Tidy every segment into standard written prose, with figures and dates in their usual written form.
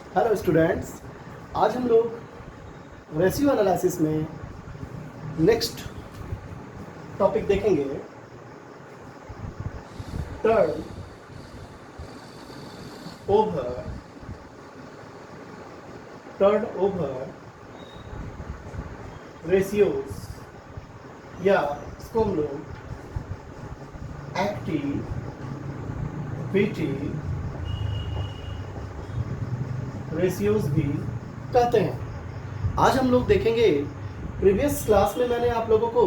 Hello students, आज हम लोग रेशियो एनालिसिस में नेक्स्ट टॉपिक देखेंगे टर्न ओवर रेशियोज, या इसको हम लोग एक्टिविटी रेशियोज भी कहते हैं। आज हम लोग देखेंगे, प्रीवियस क्लास में मैंने आप लोगों को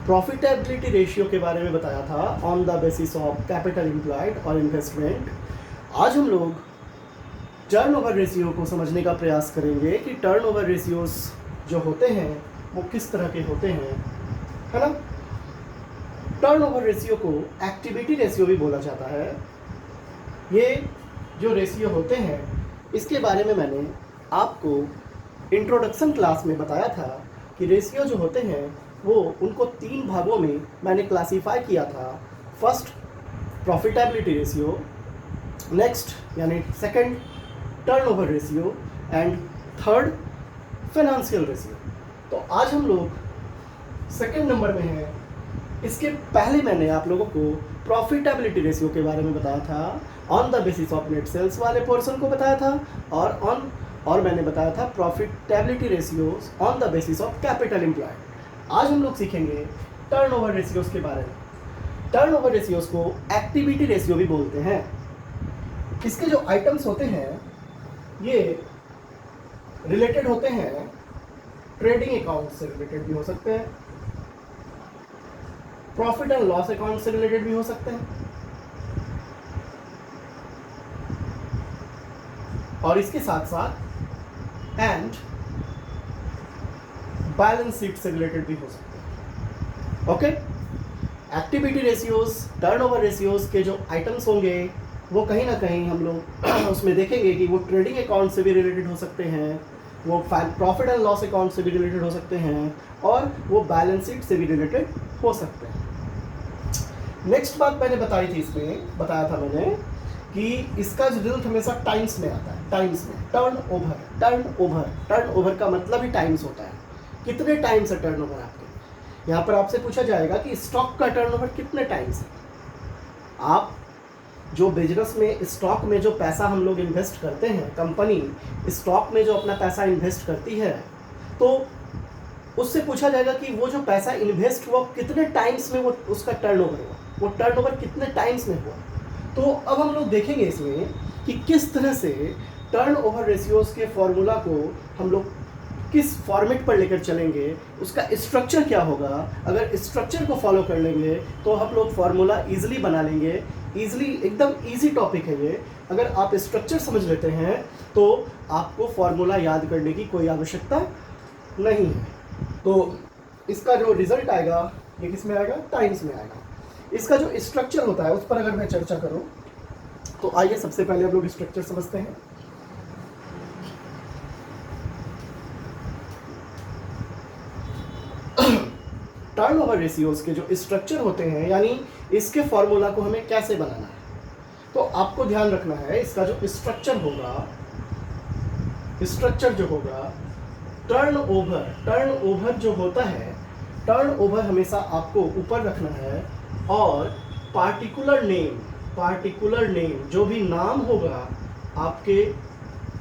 प्रॉफिटेबिलिटी रेशियो के बारे में बताया था on the basis of capital employed और इन्वेस्टमेंट। आज हम लोग टर्नओवर रेशियो को समझने का प्रयास करेंगे कि टर्नओवर रेशियोज जो होते हैं वो किस तरह के होते हैं, है ना। टर्नओवर रेशियो को एक्टिविटी रेशियो भी बोला जाता है। ये जो रेशियो होते हैं इसके बारे में मैंने आपको इंट्रोडक्शन क्लास में बताया था कि रेशियो जो होते हैं वो उनको 3 भागों में मैंने क्लासीफाई किया था। फर्स्ट प्रॉफिटेबिलिटी रेशियो, नेक्स्ट यानी second turnover ratio, and third financial ratio. तो आज हम लोग सेकंड नंबर में हैं। इसके पहले मैंने आप लोगों को प्रॉफिटेबिलिटी रेशियो के बारे में बताया था, on the basis of net sales वाले पोर्शन को बताया था, और मैंने बताया था profitability ratios on the basis of capital employed. आज हम लोग सीखेंगे टर्नओवर रेशियोज के बारे में। टर्नओवर रेशियोज को एक्टिविटी रेशियो भी बोलते हैं। इसके जो आइटम्स होते हैं ये रिलेटेड होते हैं, ट्रेडिंग अकाउंट से रिलेटेड भी हो सकते हैं, प्रॉफिट एंड लॉस अकाउंट से रिलेटेड भी हो सकते हैं, और इसके साथ साथ एंड बैलेंस शीट से रिलेटेड भी हो सकते हैं। Okay, activity ratios, turnover ratios के जो आइटम्स होंगे वो कहीं ना कहीं हम लोग उसमें देखेंगे कि वो ट्रेडिंग अकाउंट से भी रिलेटेड हो सकते हैं, वो प्रॉफिट एंड लॉस अकाउंट से भी रिलेटेड हो सकते हैं, और वो बैलेंस शीट से भी रिलेटेड हो सकते हैं। नेक्स्ट बात मैंने बताई थी, इसमें बताया था मैंने कि इसका रिजल्ट हमेशा टाइम्स में आता है। टाइम्स में टर्नओवर का मतलब ही टाइम्स होता है। कितने टाइम्स है टर्नओवर आपके। यहाँ पर आपसे पूछा जाएगा कि स्टॉक का टर्नओवर कितने टाइम्स है। आप जो बिजनेस में स्टॉक में जो पैसा हम लोग इन्वेस्ट करते हैं, कंपनी स्टॉक में जो अपना पैसा इन्वेस्ट करती है, तो उससे पूछा जाएगा कि वो जो पैसा इन्वेस्ट हुआ कितने टाइम्स में वो उसका टर्नओवर हुआ, वो टर्नओवर कितने टाइम्स में हुआ। तो अब हम लोग देखेंगे इसमें कि किस तरह से टर्नओवर रेशियोज के फॉर्मूला को हम लोग किस फॉर्मेट पर लेकर चलेंगे, उसका स्ट्रक्चर क्या होगा। अगर स्ट्रक्चर को फॉलो कर लेंगे तो हम लोग फार्मूला ईजिली बना लेंगे। ईजिली, एकदम ईजी टॉपिक है ये। अगर आप स्ट्रक्चर समझ लेते हैं तो आपको फार्मूला याद करने की कोई आवश्यकता नहीं है। तो इसका जो रिजल्ट आएगा ये किस में आएगा, टाइम्स में आएगा। इसका जो स्ट्रक्चर होता है उस पर अगर मैं चर्चा करूं तो आइए सबसे पहले हम लोग स्ट्रक्चर समझते हैं। टर्नओवर रेशियोज के जो स्ट्रक्चर होते हैं, यानी इसके फॉर्मूला को हमें कैसे बनाना है, तो आपको ध्यान रखना है इसका जो स्ट्रक्चर जो होगा टर्नओवर जो होता है, टर्नओवर हमेशा आपको ऊपर रखना है, और पार्टिकुलर नेम जो भी नाम होगा आपके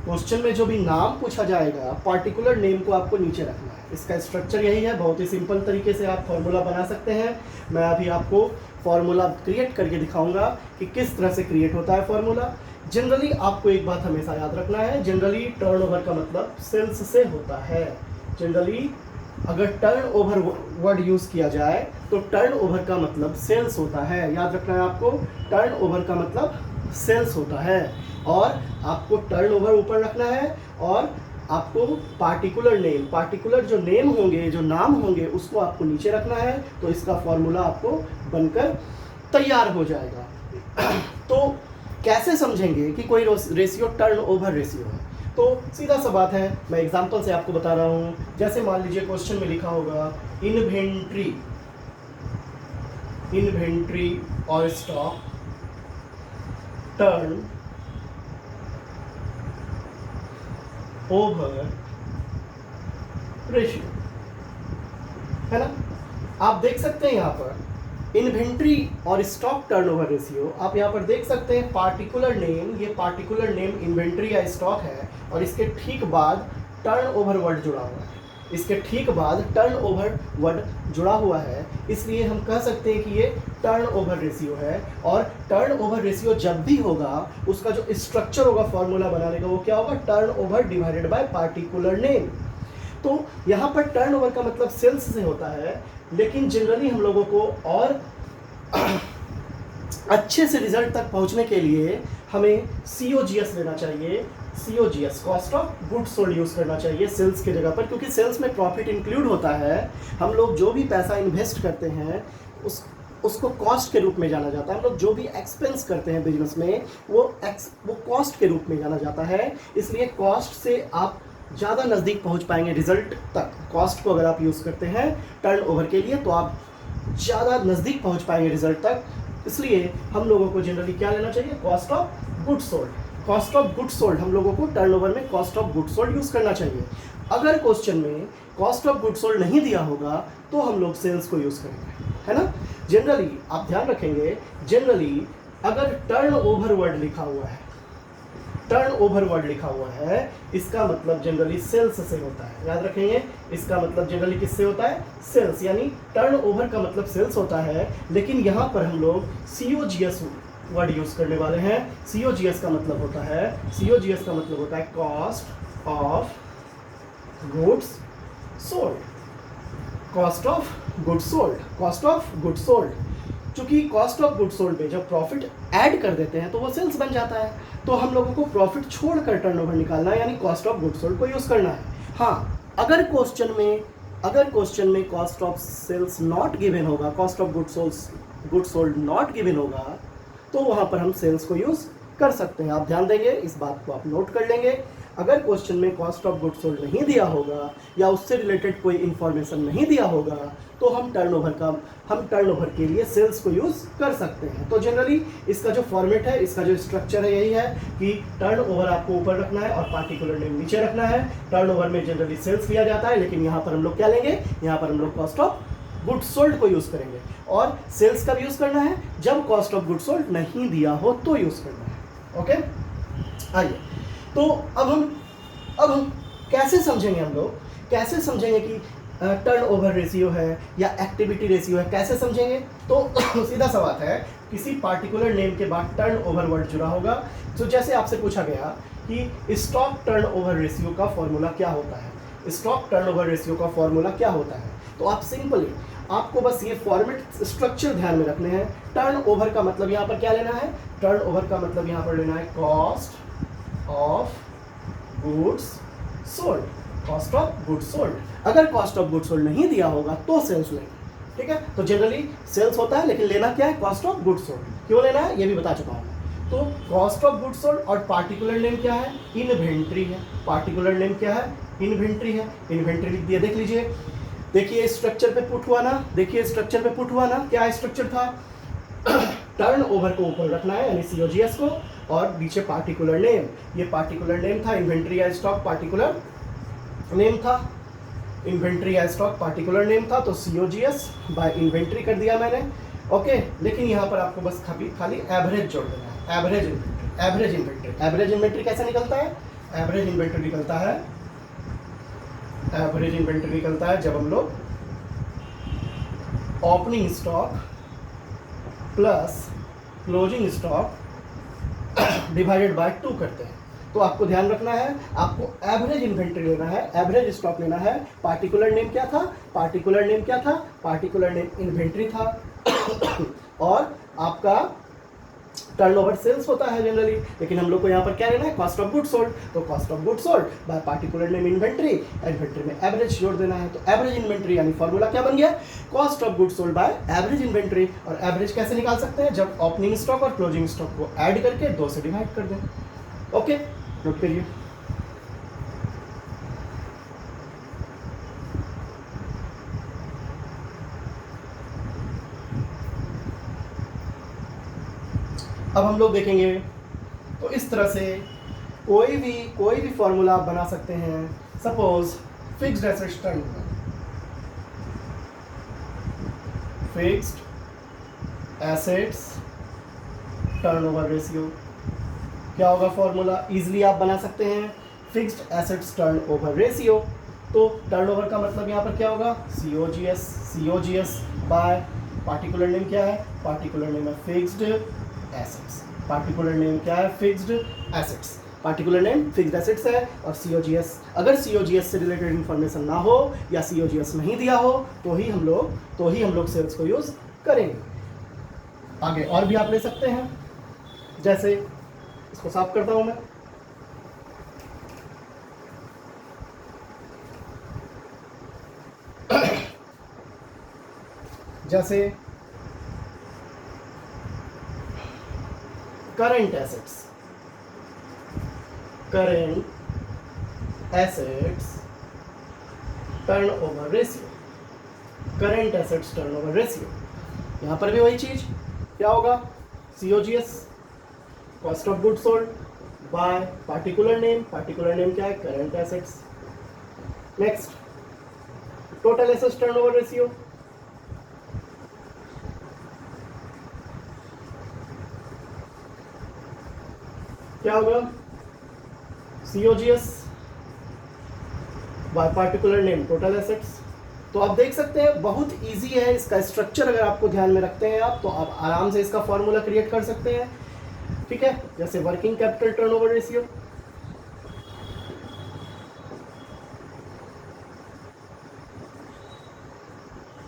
क्वेश्चन में, जो भी नाम पूछा जाएगा, पार्टिकुलर नेम को आपको नीचे रखना है। इसका स्ट्रक्चर यही है। बहुत ही सिंपल तरीके से आप फॉर्मूला बना सकते हैं। मैं अभी आपको फॉर्मूला क्रिएट करके दिखाऊंगा कि किस तरह से क्रिएट होता है फॉर्मूला। जनरली आपको एक बात हमेशा याद रखना है, जनरली टर्नओवर का मतलब सेल्स से होता है। जनरली अगर टर्नओवर वर्ड यूज़ किया जाए तो टर्नओवर का मतलब सेल्स होता है। याद रखना है आपको, टर्नओवर का मतलब सेल्स होता है, और आपको टर्नओवर ऊपर रखना है, और आपको पार्टिकुलर जो नेम होंगे, जो नाम होंगे, उसको आपको नीचे रखना है। तो इसका फॉर्मूला आपको बनकर तैयार हो जाएगा। तो कैसे समझेंगे कि कोई रेशियो टर्नओवर रेशियो है, तो सीधा सा बात है, मैं एग्जांपल से आपको बता रहा हूँ। जैसे मान लीजिए क्वेश्चन में लिखा होगा इन्वेंट्री और स्टॉक टर्न ओवर रेशियो, है ना। आप देख सकते हैं यहाँ पर इन्वेंट्री और स्टॉक टर्नओवर रेशियो, आप यहाँ पर देख सकते हैं पार्टिकुलर नेम, ये पार्टिकुलर नेम इन्वेंट्री या स्टॉक है और इसके ठीक बाद टर्नओवर वर्ड जुड़ा हुआ है, इसके ठीक बाद टर्नओवर वर्ड जुड़ा हुआ है, इसलिए हम कह सकते हैं कि ये टर्नओवर रेशियो है। और टर्नओवर रेशियो जब भी होगा उसका जो स्ट्रक्चर होगा फॉर्मूला बनाने का वो क्या होगा, turnover divided by particular name. तो यहाँ पर टर्नओवर का मतलब सेल्स से होता है, लेकिन जनरली हम लोगों को और अच्छे से रिजल्ट तक पहुँचने के लिए हमें COGS लेना चाहिए। COGS cost of goods sold use करना चाहिए सेल्स की जगह पर, क्योंकि सेल्स में प्रॉफिट इंक्लूड होता है। हम लोग जो भी पैसा इन्वेस्ट करते हैं उसको कॉस्ट के रूप में जाना जाता है। हम लोग जो भी एक्सपेंस करते हैं बिजनेस में वो कॉस्ट के रूप में जाना जाता है, इसलिए कॉस्ट से आप ज़्यादा नज़दीक पहुंच पाएंगे रिजल्ट तक। कॉस्ट को अगर आप यूज़ करते हैं टर्नओवर के लिए तो आप ज़्यादा नज़दीक पहुंच पाएंगे रिजल्ट तक, इसलिए हम लोगों को जनरली क्या लेना चाहिए, cost of goods sold. Cost of goods sold हम लोगों को टर्नओवर में cost of goods sold use करना चाहिए। अगर क्वेश्चन में कॉस्ट ऑफ गुड्स सोल्ड नहीं दिया होगा तो हम लोग सेल्स को यूज़ करेंगे, है ना। जनरली आप ध्यान रखेंगे, जनरली अगर टर्नओवर वर्ड लिखा हुआ है, टर्नओवर वर्ड लिखा हुआ है, इसका मतलब जनरली सेल्स से होता है। याद रखेंगे, इसका मतलब जनरली किससे होता है, सेल्स, यानी टर्नओवर का मतलब सेल्स होता है। लेकिन यहाँ पर हम लोग COGS वर्ड यूज करने वाले हैं। COGS का मतलब होता है, COGS का मतलब होता है cost of goods sold, cost of goods sold, cost of goods sold. चूंकि कॉस्ट ऑफ गुड्स सोल्ड पे जब प्रॉफिट ऐड कर देते हैं तो वो सेल्स बन जाता है, तो हम लोगों को प्रॉफिट छोड़कर टर्नओवर निकालना है, यानी कॉस्ट ऑफ गुड्स सोल्ड को यूज करना है। हाँ, अगर क्वेश्चन में cost of sales not given होगा, cost of goods sold not given होगा, तो वहां पर हम सेल्स को यूज कर सकते हैं। आप ध्यान देंगे, इस बात को आप नोट कर लेंगे। अगर क्वेश्चन में कॉस्ट ऑफ गुड्स सोल्ड नहीं दिया होगा या उससे रिलेटेड कोई इंफॉर्मेशन नहीं दिया होगा तो हम टर्नओवर के लिए सेल्स को यूज कर सकते हैं। तो जनरली इसका जो फॉर्मेट है, इसका जो स्ट्रक्चर है, यही है कि टर्नओवर आपको ऊपर रखना है और पार्टिकुलर नेम नीचे रखना है। टर्नओवर में जनरली सेल्स लिया जाता है, लेकिन यहाँ पर हम लोग क्या लेंगे, यहाँ पर हम लोग कॉस्ट ऑफ गुड्स सोल्ड को यूज करेंगे। और सेल्स कब यूज करना है, जब कॉस्ट ऑफ गुड्स सोल्ड नहीं दिया हो तो यूज करना है। ओके, आइए, तो अब हम कैसे समझेंगे, हम लोग कैसे समझेंगे कि टर्नओवर रेशियो है या एक्टिविटी रेशियो है, कैसे समझेंगे। तो सीधा सवाल है, किसी पार्टिकुलर नेम के बाद टर्नओवर वर्ड जुड़ा होगा। तो जैसे आपसे पूछा गया कि स्टॉक टर्नओवर रेशियो का फॉर्मूला क्या होता है, स्टॉक टर्नओवर रेशियो का फॉर्मूला क्या होता है, तो आप सिंपली आपको बस ये फॉर्मेट स्ट्रक्चर ध्यान में रखने हैं। टर्नओवर का मतलब यहाँ पर क्या लेना है, टर्नओवर का मतलब यहाँ पर लेना है cost of goods sold, cost of goods sold. अगर कॉस्ट ऑफ गुड्स सोल्ड नहीं दिया होगा तो सेल्स लेंगे, ठीक है। तो जनरली सेल्स होता है, लेकिन लेना क्या है, कॉस्ट ऑफ गुड्स सोल्ड। क्यों लेना है ये भी बता चुका हूँ। तो कॉस्ट ऑफ गुड्स सोल्ड और पार्टिकुलर नेम क्या है, इन्वेंट्री है। पार्टिकुलर नेम क्या है, इन्वेंट्री है। इन्वेंट्री लिख दिया, देख लीजिए, देखिए स्ट्रक्चर पे पुट हुआ ना, देखिए स्ट्रक्चर पे पुट हुआ ना, क्या स्ट्रक्चर था, टर्नओवर को ऊपर रखना है यानी COGS को, और नीचे पार्टिकुलर नेम, ये पार्टिकुलर नेम था, इन्वेंट्री या स्टॉक पार्टिकुलर नेम था, इन्वेंट्री या स्टॉक पार्टिकुलर नेम था, तो COGS बाय इन्वेंट्री कर दिया मैंने। ओके, लेकिन यहाँ पर आपको बस खाली एवरेज जोड़ देना है, एवरेज इन्वेंट्री। एवरेज इन्वेंट्री कैसे निकलता है, एवरेज इन्वेंट्री निकलता है, एवरेज इन्वेंट्री निकलता है जब हम लोग opening stock plus closing stock divided by 2 करते हैं। तो आपको ध्यान रखना है, आपको एवरेज इन्वेंट्री लेना है, एवरेज स्टॉक लेना है। पार्टिकुलर नेम क्या था, पार्टिकुलर नेम क्या था, पार्टिकुलर नेम इन्वेंट्री था और आपका टर्नओवर सेल्स होता है जनरली, लेकिन हम लोग को यहाँ पर क्या लेना है, कॉस्ट ऑफ गुड्स सोल्ड। तो cost of goods sold by particular name inventory, inventory में एवरेज जोड़ देना है। तो एवरेज इन्वेंट्री यानी फॉर्मूला क्या बन गया, cost of goods sold by average inventory. और एवरेज कैसे निकाल सकते हैं, जब ओपनिंग स्टॉक और क्लोजिंग स्टॉक को ऐड करके 2 से डिवाइड कर दें। ओके, नोट करिए। अब हम लोग देखेंगे तो इस तरह से कोई भी फॉर्मूला आप बना सकते हैं। Suppose fixed assets turnover, fixed assets turnover ratio, क्या होगा फॉर्मूला, इजीली आप बना सकते हैं। फिक्स्ड एसेट्स टर्नओवर रेशियो, तो टर्नओवर का मतलब यहाँ पर क्या होगा, COGS बाय पार्टिकुलर नेम क्या है, पार्टिकुलर नेम है फिक्स्ड एसेट्स, पार्टिकुलर नेम क्या है, fixed assets, particular name fixed assets है। और COGS, अगर COGS से रिलेटेड इंफॉर्मेशन ना हो या COGS नहीं दिया हो तो ही हम लोग सेल्स को यूज करेंगे। आगे और भी आप ले सकते हैं, जैसे इसको साफ करता हूं मैं, जैसे current assets turnover ratio, current assets turnover ratio, यहां पर भी वही चीज क्या होगा, COGS cost of goods sold by particular name क्या है, current assets. Next total assets turnover ratio, क्या होगा, COGS by particular name total assets. तो आप देख सकते हैं बहुत इजी है, इसका स्ट्रक्चर अगर आपको ध्यान में रखते हैं आप, तो आप आराम से इसका फॉर्मूला क्रिएट कर सकते हैं। ठीक है, जैसे वर्किंग कैपिटल टर्नओवर रेशियो,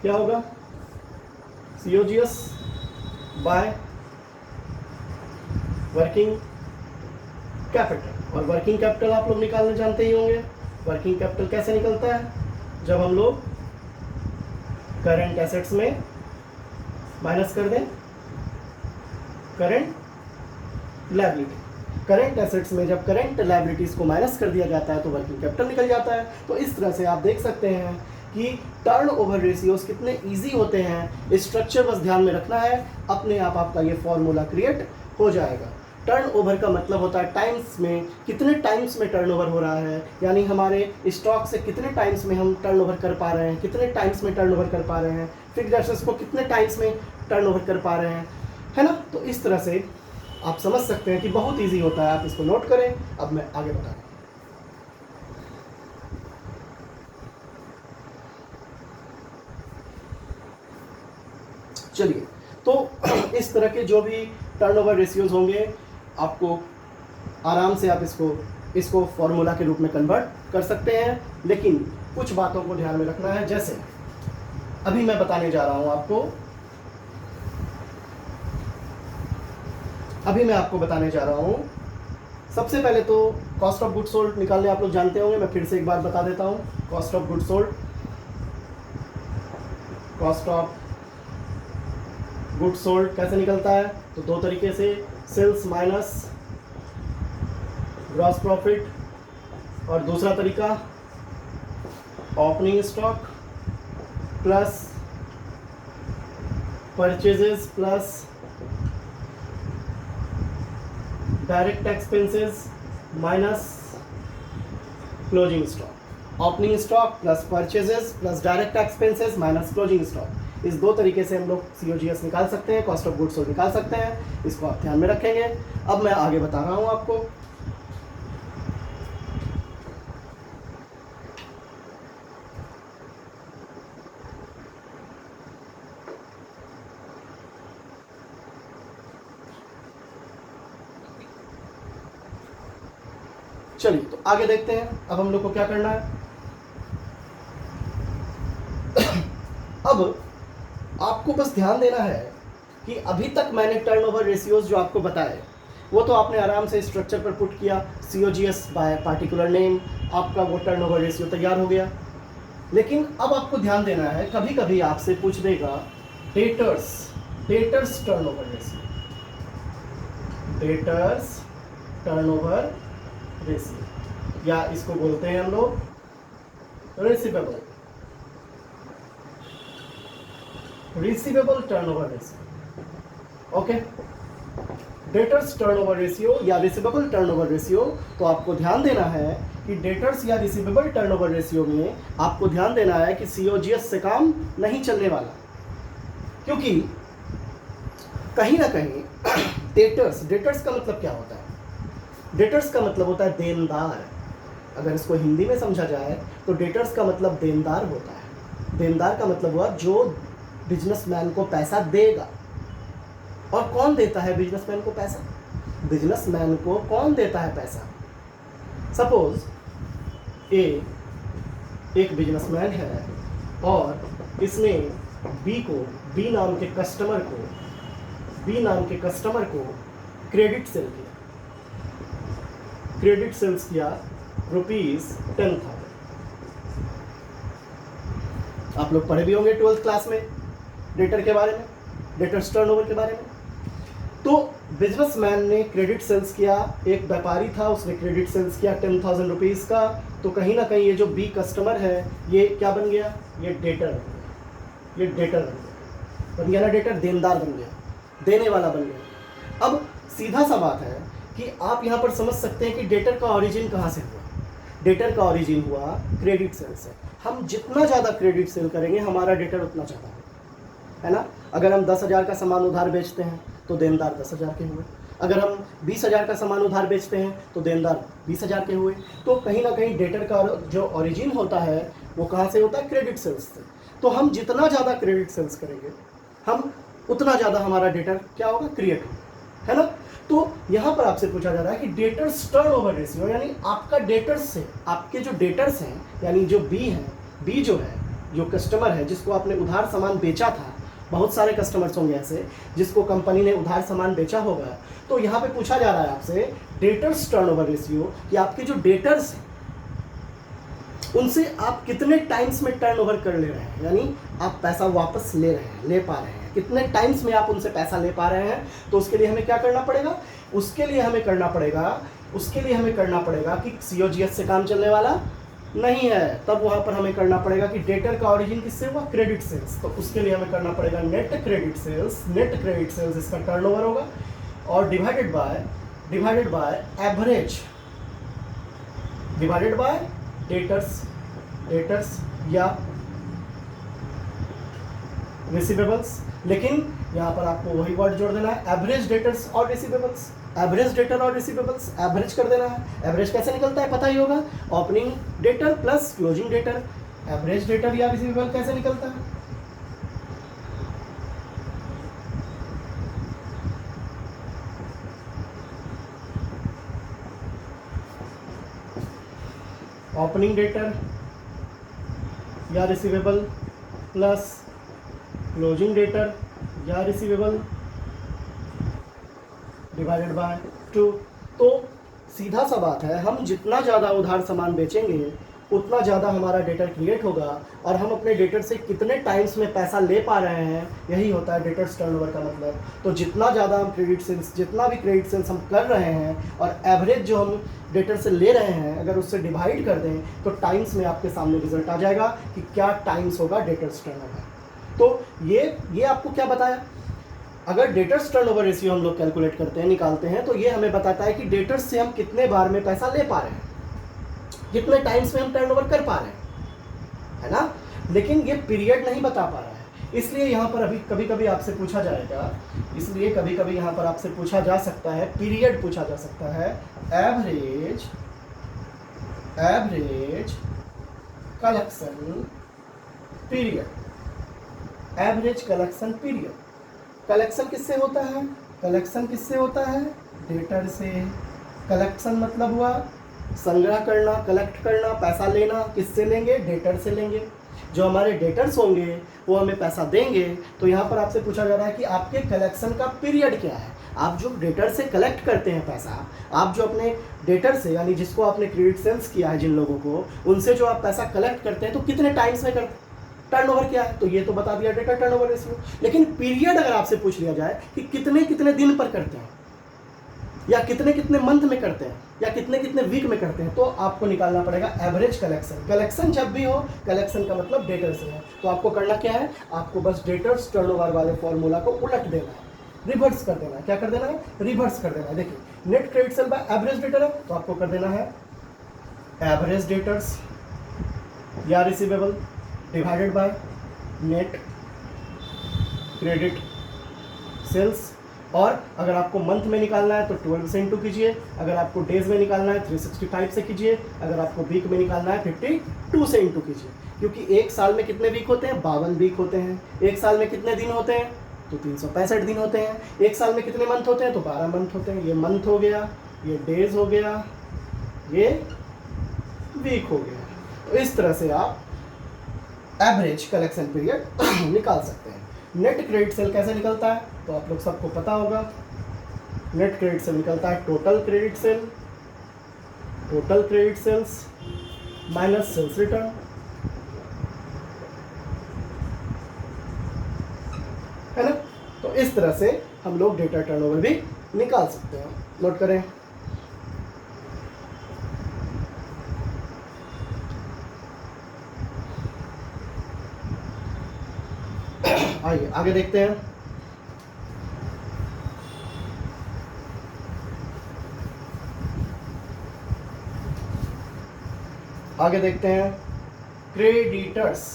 क्या होगा, COGS बाय वर्किंग कैपिटल। और वर्किंग कैपिटल आप लोग निकालने जानते ही होंगे। वर्किंग कैपिटल कैसे निकलता है, जब हम लोग करंट एसेट्स में माइनस कर दें करंट लायबिलिटी, करंट एसेट्स में जब करंट लायबिलिटीज को माइनस कर दिया जाता है तो वर्किंग कैपिटल निकल जाता है। तो इस तरह से आप देख सकते हैं कि टर्नओवर रेशियोज कितने इजी होते हैं, स्ट्रक्चर बस ध्यान में रखना है, अपने आप आपका ये फॉर्मूला क्रिएट हो जाएगा। टर्नओवर का मतलब होता है टाइम्स में, कितने टाइम्स में टर्नओवर हो रहा है, यानी हमारे स्टॉक से कितने टाइम्स में हम टर्नओवर कर पा रहे हैं, कितने टाइम्स में टर्नओवर कर पा रहे हैं, फिक्स्ड एसेट्स को कितने टाइम्स में टर्नओवर कर पा रहे हैं, है ना। तो इस तरह से आप समझ सकते हैं कि बहुत ईजी होता है, आप इसको नोट करें। अब मैं आगे बता रहा हूँ। चलिए, तो इस तरह के जो भी टर्नओवर रेशियोज होंगे आपको आराम से आप इसको फॉर्मूला के रूप में कन्वर्ट कर सकते हैं, लेकिन कुछ बातों को ध्यान में रखना है। जैसे अभी मैं बताने जा रहा हूं आपको, अभी मैं आपको बताने जा रहा हूं। सबसे पहले तो कॉस्ट ऑफ गुड्स सोल्ड निकालने आप लोग जानते होंगे, मैं फिर से एक बार बता देता हूं। Cost of goods sold, cost of goods sold कैसे निकलता है, तो दो तरीके से, सेल्स माइनस ग्रॉस प्रॉफिट, और दूसरा तरीका opening stock plus purchases plus direct expenses minus closing stock. Opening stock plus purchases plus direct expenses minus closing stock. इस दो तरीके से हम लोग COGS निकाल सकते हैं, कॉस्ट ऑफ गुड्स सोल्ड निकाल सकते हैं। इसको आप ध्यान में रखेंगे। अब मैं आगे बता रहा हूं आपको। चलिए, तो आगे देखते हैं अब हम लोग को क्या करना है। अब आपको बस ध्यान देना है कि अभी तक मैंने टर्नओवर रेशियोज जो आपको बताए वो तो आपने आराम से स्ट्रक्चर पर पुट किया, COGS बाय पार्टिकुलर नेम, आपका वो टर्नओवर रेशियो तैयार हो गया। लेकिन अब आपको ध्यान देना है, कभी कभी आपसे पूछ देगा debtors turnover ratio, debtors turnover ratio, या इसको बोलते हैं हम लोग receivable turnover ratio. Okay, debtors turnover ratio या रिसीवेबल टर्नओवर रेशियो, तो आपको ध्यान देना है कि डेटर्स या रिसीवेबल टर्नओवर रेशियो में आपको ध्यान देना है कि सीओजीएस से काम नहीं चलने वाला, क्योंकि कहीं ना कहीं डेटर्स का मतलब क्या होता है? डेटर्स का मतलब होता है देनदार। अगर इसको हिंदी में समझा जाए तो डेटर्स का मतलब देनदार होता है। देनदार का मतलब हुआ जो बिजनेसमैन को पैसा देगा। और कौन देता है बिजनेसमैन को पैसा? बिजनेसमैन को कौन देता है पैसा? सपोज एक बिजनेसमैन है और इसने बी नाम के कस्टमर को क्रेडिट सेल्स किया ₹10,000। आप लोग पढ़े भी होंगे 12th क्लास में डेटर के बारे में, डेटर्स टर्नओवर के बारे में। तो बिजनेसमैन ने क्रेडिट सेल्स किया, एक व्यापारी था उसने क्रेडिट सेल्स किया 10,000 रुपीज़ का। तो कहीं ना कहीं ये जो बी कस्टमर है ये क्या बन गया? ये डेटर बन गया ना, डेटर देनदार बन गया, देने वाला बन गया। अब सीधा सा बात है कि आप यहाँ पर समझ सकते हैं कि डेटर का ओरिजिन कहाँ से हुआ। डेटर का ओरिजिन हुआ क्रेडिट सेल से। हम जितना ज़्यादा क्रेडिट सेल करेंगे हमारा डेटर उतना ज़्यादा है ना। अगर हम 10,000 का सामान उधार बेचते हैं तो देनदार 10,000 के हुए। अगर हम 20,000 का सामान उधार बेचते हैं तो देनदार 20,000 के हुए। तो कहीं ना कहीं डेटर का जो ओरिजिन होता है वो कहाँ से होता है? क्रेडिट सेल्स से। तो हम जितना ज़्यादा क्रेडिट सेल्स करेंगे हम उतना ज़्यादा हमारा डेटर क्या होगा? क्रिएट होगा, है ना। तो यहाँ पर आपसे पूछा जा रहा है कि डेटर्स टर्नओवर रेशियो, यानी आपका डेटर्स से, आपके जो डेटर्स हैं यानी जो बी जो है, जो कस्टमर है जिसको आपने उधार सामान बेचा था, बहुत सारे कस्टमर्स होंगे ऐसे जिसको कंपनी ने उधार सामान बेचा होगा। तो यहाँ पे पूछा जा रहा है आपसे डेटर्स टर्नओवर रेशियो कि आपके जो डेटर्स हैं उनसे आप कितने टाइम्स में टर्नओवर कर ले रहे हैं, यानी आप पैसा वापस ले पा रहे हैं, कितने टाइम्स में आप उनसे पैसा ले पा रहे हैं। तो उसके लिए हमें क्या करना पड़ेगा? उसके लिए हमें करना पड़ेगा कि सीओजीएस से काम चलने वाला नहीं है। तब वहाँ पर हमें करना पड़ेगा कि डेटर का ओरिजिन किससे हुआ? Credit sales. तो उसके लिए हमें करना पड़ेगा नेट क्रेडिट सेल्स इसका टर्नओवर होगा और डिवाइडेड बाय डेटर्स या रिसीवेबल्स। लेकिन यहाँ पर आपको वही वर्ड जोड़ देना है, एवरेज डेटर और रिसीवेबल्स। एवरेज कर देना है। एवरेज कैसे निकलता है पता ही होगा, opening debtor plus closing debtor. Average debtor या रिसीवेबल कैसे निकलता है? ओपनिंग डेटर या रिसीवेबल प्लस क्लोजिंग डेटर या रिसीवेबल डिवाइडेड बाय 2। तो सीधा सा बात है, हम जितना ज़्यादा उधार सामान बेचेंगे उतना ज़्यादा हमारा डेटर क्रिएट होगा और हम अपने डेटर से कितने टाइम्स में पैसा ले पा रहे हैं, यही होता है डेटर्स टर्नओवर का मतलब। तो जितना ज़्यादा हम जितना भी क्रेडिट सेल्स हम कर रहे हैं और एवरेज जो हम डेटर से ले रहे हैं अगर उससे डिवाइड कर दें तो टाइम्स में आपके सामने रिजल्ट आ जाएगा कि क्या टाइम्स होगा डेटर्स टर्नओवर। तो ये आपको क्या बताया? अगर डेटर्स टर्नओवर रेशियो हम लोग कैलकुलेट करते हैं, निकालते हैं, तो ये हमें बताता है कि डेटर्स से हम कितने बार में पैसा ले पा रहे हैं, कितने टाइम्स में हम टर्नओवर कर पा रहे हैं, है ना। लेकिन ये पीरियड नहीं बता पा रहा है। इसलिए यहाँ पर अभी कभी कभी आपसे पूछा जाएगा, इसलिए कभी कभी यहाँ पर आपसे पूछा जा सकता है, पीरियड पूछा जा सकता है, average collection period. Average collection period. Collection किससे होता है? कलेक्शन किससे होता है? डेटर से। कलेक्शन मतलब हुआ संग्रह करना, कलेक्ट करना, पैसा लेना। किससे लेंगे? डेटर से लेंगे। जो हमारे डेटर्स होंगे वो हमें पैसा देंगे। तो यहाँ पर आपसे पूछा जा रहा है कि आपके कलेक्शन का पीरियड क्या है। आप जो डेटर से कलेक्ट करते हैं पैसा, आप जो अपने डेटर से यानी जिसको आपने क्रेडिट सेल्स किया है जिन लोगों को, उनसे जो आप पैसा कलेक्ट करते हैं तो कितने टाइम्स में करते हैं, टर्नओवर क्या है, तो ये तो बता दिया डेटर टर्नओवर रेशियो। लेकिन पीरियड अगर आपसे पूछ लिया जाए कि कितने कितने दिन पर करते हैं या कितने कितने मंथ में करते हैं या कितने कितने वीक में करते हैं, तो आपको निकालना पड़ेगा एवरेज कलेक्शन। कलेक्शन जब भी हो, कलेक्शन का मतलब डेटर से है। तो आपको करना क्या है? आपको बस डेटर्स टर्नओवर वाले फॉर्मूला को उलट देना है। रिवर्स कर देना है। क्या कर देना है? रिवर्स कर देना है। देखिए, net credit sale by average debtor है, तो आपको कर देना है एवरेज डेटर्स या receivable divided by net credit sales. और अगर आपको मंथ में निकालना है तो 12 से इंटू कीजिए, अगर आपको डेज में निकालना है 365 से कीजिए, अगर आपको वीक में निकालना है 52 से इंटू कीजिए। क्योंकि एक साल में कितने वीक होते हैं? 52 वीक होते हैं। एक साल में कितने दिन होते हैं? तो 365 दिन होते हैं। एक साल में कितने मंथ होते हैं? तो 12 मंथ होते हैं। ये मंथ हो गया, ये डेज हो गया, ये वीक हो गया। तो इस तरह से आप एवरेज कलेक्शन पीरियड निकाल सकते हैं। नेट क्रेडिट सेल कैसे निकलता है? तो आप लोग सबको पता होगा। नेट क्रेडिट सेल निकलता है total credit sale, total credit sales minus sales return. है ना? तो इस तरह से हम लोग डेटा टर्नओवर भी निकाल सकते हैं। नोट करें। आइए आगे देखते हैं। आगे देखते हैं क्रेडिटर्स।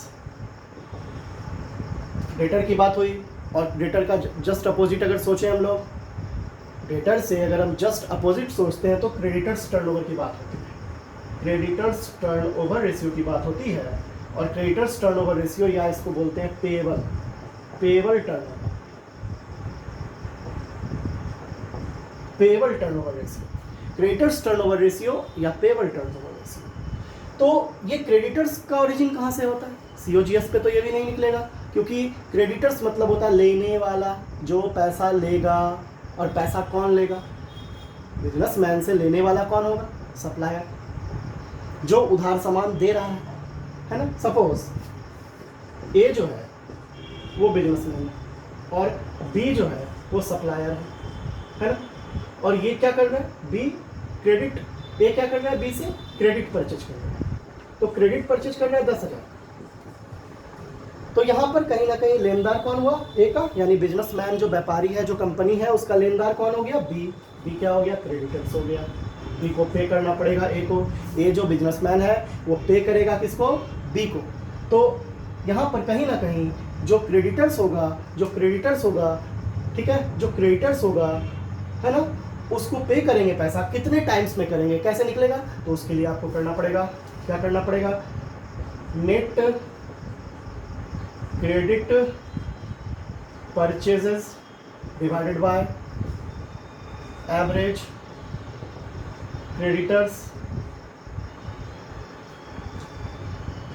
डेटर की बात हुई और डेटर का जस्ट अपोजिट अगर सोचें हम लोग, डेटर से अगर हम जस्ट अपोजिट सोचते हैं तो क्रेडिटर्स टर्नओवर की बात होती है। क्रेडिटर्स टर्नओवर रेशियो की बात होती है। और क्रेडिटर्स टर्नओवर रेशियो या इसको बोलते हैं payable, payable turnover, payable turnover ratio, creditors turnover ratio या पेबल टर्नओवर रेशियो। तो ये क्रेडिटर्स का ओरिजिन कहाँ से होता है? सीओजीएस पे तो ये भी नहीं निकलेगा, क्योंकि क्रेडिटर्स मतलब होता है लेने वाला, जो पैसा लेगा। और पैसा कौन लेगा? बिजनेसमैन से लेने वाला कौन होगा? सप्लायर, जो उधार सामान दे रहा है ना। सपोज ए जो है वो बिजनेसमैन है और बी जो है वो सप्लायर है ना। और ये क्या कर रहा है? बी क्रेडिट, ए क्या कर रहा है? बी से क्रेडिट परचेज कर रहा है। तो क्रेडिट परचेज कर रहा है 10,000। तो यहाँ पर कहीं ना कहीं लेनदार कौन हुआ? ए का, यानी बिजनेसमैन जो व्यापारी है, जो कंपनी है, उसका लेनदार कौन हो गया? बी। बी क्या हो गया? क्रेडिटर्स हो गया। बी को पे करना पड़ेगा ए को। ए जो बिजनेसमैन है वो पे करेगा किसको? बी को। तो यहाँ पर कहीं ना कहीं जो क्रेडिटर्स होगा, जो क्रेडिटर्स होगा, ठीक है, जो क्रेडिटर्स होगा, है ना, उसको पे करेंगे पैसा। कितने टाइम्स में करेंगे? कैसे निकलेगा? तो उसके लिए आपको करना पड़ेगा, क्या करना पड़ेगा? Net credit purchases divided by average creditors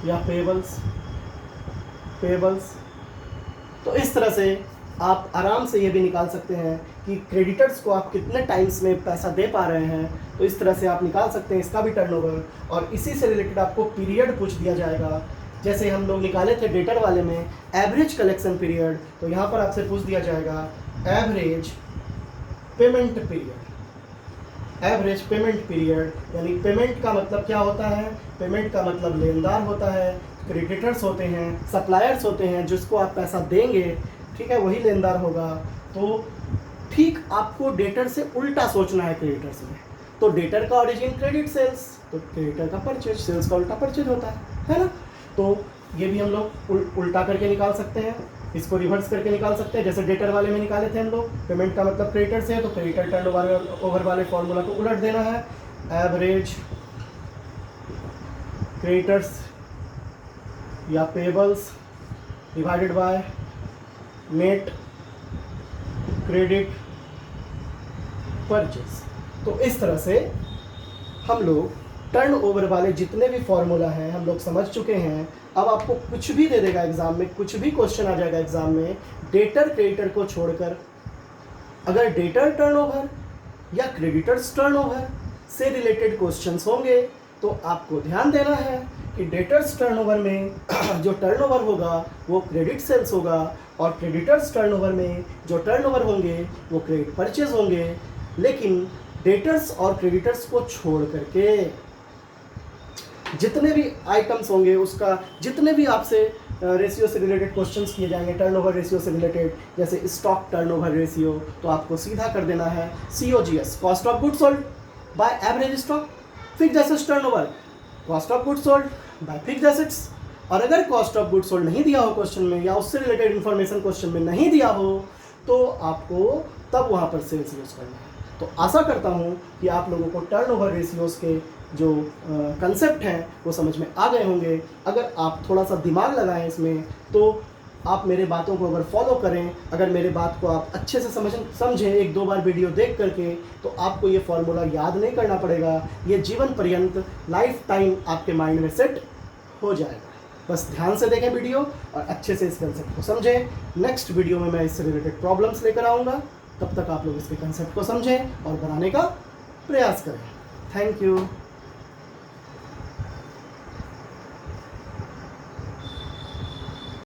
या पेबल्स, पेबल्स। तो इस तरह से आप आराम से ये भी निकाल सकते हैं कि क्रेडिटर्स को आप कितने टाइम्स में पैसा दे पा रहे हैं। तो इस तरह से आप निकाल सकते हैं इसका भी टर्नओवर। और इसी से रिलेटेड आपको पीरियड पूछ दिया जाएगा। जैसे हम लोग निकाले थे डेटर वाले में एवरेज कलेक्शन पीरियड, तो यहाँ पर आपसे पूछ दिया जाएगा average payment period. Average payment period यानी पेमेंट का मतलब क्या होता है? पेमेंट का मतलब लेनदार होता है, क्रेडिटर्स होते हैं, सप्लायर्स होते हैं, जिसको आप पैसा देंगे, ठीक है, वही लेनदार होगा। तो ठीक आपको डेटर से उल्टा सोचना है क्रेडिटर्स में। तो डेटर का ओरिजिन क्रेडिट सेल्स, तो क्रेडिटर का परचेज, सेल्स का उल्टा परचेज होता है ना। तो ये भी हम लोग उल्टा करके निकाल सकते हैं, इसको रिवर्स करके निकाल सकते हैं। जैसे डेटर वाले में निकाले थे हम लोग, पेमेंट का मतलब क्रेडिटर से है, तो क्रेडिटर टर्नओवर वाले फॉर्मूला को उलट देना है। एवरेज क्रेडिटर्स या payables divided by net credit purchase. तो इस तरह से हम लोग टर्नओवर वाले जितने भी फॉर्मूला हैं हम लोग समझ चुके हैं। अब आपको कुछ भी दे देगा एग्जाम में, कुछ भी क्वेश्चन आ जाएगा एग्जाम में डेटर क्रेडिटर को छोड़कर, अगर डेटर टर्नओवर या क्रेडिटर्स टर्नओवर से रिलेटेड क्वेश्चंस होंगे तो आपको ध्यान देना है कि डेटर्स टर्नओवर में जो टर्नओवर होगा वो क्रेडिट सेल्स होगा और क्रेडिटर्स टर्नओवर में जो टर्नओवर होंगे वो क्रेडिट परचेज होंगे। लेकिन डेटर्स और क्रेडिटर्स को छोड़ करके जितने भी आइटम्स होंगे, उसका जितने भी आपसे रेशियो से रिलेटेड क्वेश्चंस किए जाएंगे, टर्नओवर रेशियो से रिलेटेड, जैसे स्टॉक टर्नओवर रेशियो, तो आपको सीधा कर देना है COGS, cost of good sold by average stock, fixed assets turnover, cost of good sold by fixed assets. और अगर कॉस्ट ऑफ गुड सोल्ड नहीं दिया हो क्वेश्चन में, या उससे रिलेटेड इन्फॉर्मेशन क्वेश्चन में नहीं दिया हो, तो आपको तब वहाँ पर सेल्स यूज़ करना है। तो आशा करता हूँ कि आप लोगों को टर्नओवर रेशियोज़ के जो कंसेप्ट हैं वो समझ में आ गए होंगे। अगर आप थोड़ा सा दिमाग लगाएं इसमें, तो आप मेरे बातों को अगर फॉलो करें, अगर मेरे बात को आप अच्छे से समझें एक दो बार वीडियो देख करके, तो आपको ये फॉर्मूला याद नहीं करना पड़ेगा, ये जीवन पर्यंत लाइफ टाइम आपके माइंड में सेट हो जाएगा। बस ध्यान से देखें वीडियो और अच्छे से इस कंसेप्ट को समझें। नेक्स्ट वीडियो में मैं इससे रिलेटेड प्रॉब्लम्स लेकर आऊँगा, तब तक आप लोग इसके कंसेप्ट को समझें और बनाने का प्रयास करें। Thank you.